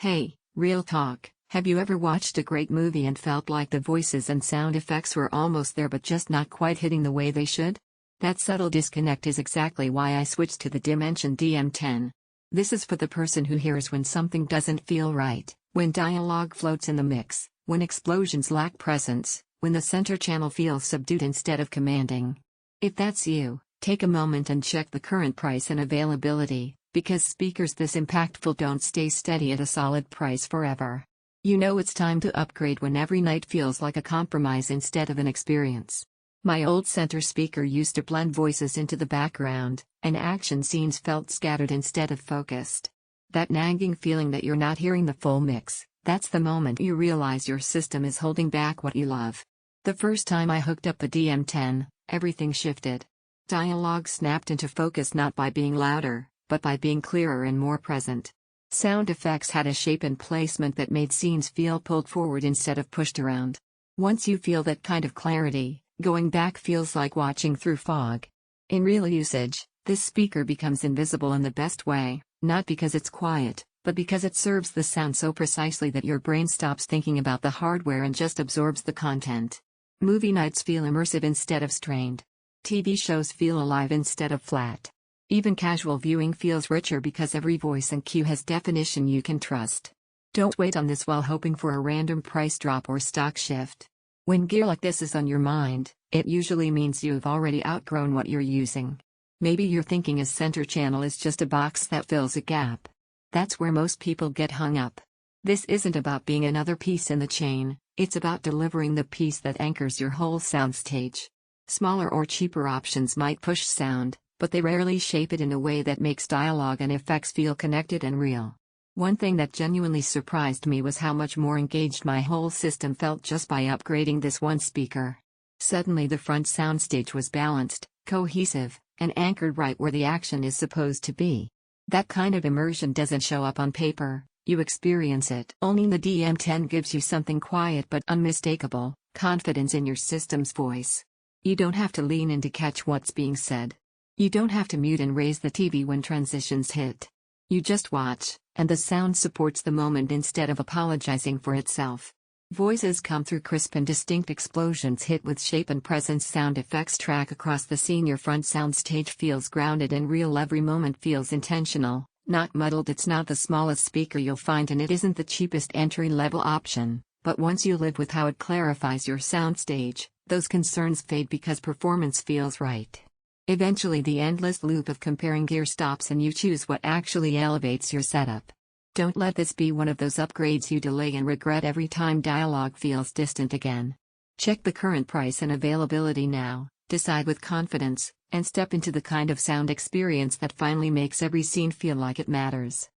Hey, real talk, have you ever watched a great movie and felt like the voices and sound effects were almost there but just not quite hitting the way they should? That subtle disconnect is exactly why I switched to the Dymension DM10. This is for the person who hears when something doesn't feel right, when dialogue floats in the mix, when explosions lack presence, when the center channel feels subdued instead of commanding. If that's you, take a moment and check the current price and availability, because speakers this impactful don't stay steady at a solid price forever. You know it's time to upgrade when every night feels like a compromise instead of an experience. My old center speaker used to blend voices into the background, and action scenes felt scattered instead of focused. That nagging feeling that you're not hearing the full mix, that's the moment you realize your system is holding back what you love. The first time I hooked up the DM10, everything shifted. Dialogue snapped into focus not by being louder, but by being clearer and more present. Sound effects had a shape and placement that made scenes feel pulled forward instead of pushed around. Once you feel that kind of clarity, going back feels like watching through fog. In real usage, this speaker becomes invisible in the best way, not because it's quiet, but because it serves the sound so precisely that your brain stops thinking about the hardware and just absorbs the content. Movie nights feel immersive instead of strained. TV shows feel alive instead of flat. Even casual viewing feels richer because every voice and cue has definition you can trust. Don't wait on this while hoping for a random price drop or stock shift. When gear like this is on your mind, it usually means you've already outgrown what you're using. Maybe you're thinking a center channel is just a box that fills a gap. That's where most people get hung up. This isn't about being another piece in the chain, it's about delivering the piece that anchors your whole soundstage. Smaller or cheaper options might push sound, but they rarely shape it in a way that makes dialogue and effects feel connected and real. One thing that genuinely surprised me was how much more engaged my whole system felt just by upgrading this one speaker. Suddenly the front soundstage was balanced, cohesive, and anchored right where the action is supposed to be. That kind of immersion doesn't show up on paper, you experience it. Owning the DM10 gives you something quiet but unmistakable, confidence in your system's voice. You don't have to lean in to catch what's being said. You don't have to mute and raise the TV when transitions hit. You just watch, and the sound supports the moment instead of apologizing for itself. Voices come through crisp and distinct, explosions hit with shape and presence, sound effects track across the scene, your front soundstage feels grounded and real, every moment feels intentional, not muddled. It's not the smallest speaker you'll find and it isn't the cheapest entry-level option, but once you live with how it clarifies your soundstage, those concerns fade because performance feels right. Eventually the endless loop of comparing gear stops and you choose what actually elevates your setup. Don't let this be one of those upgrades you delay and regret every time dialogue feels distant again. Check the current price and availability now, decide with confidence, and step into the kind of sound experience that finally makes every scene feel like it matters.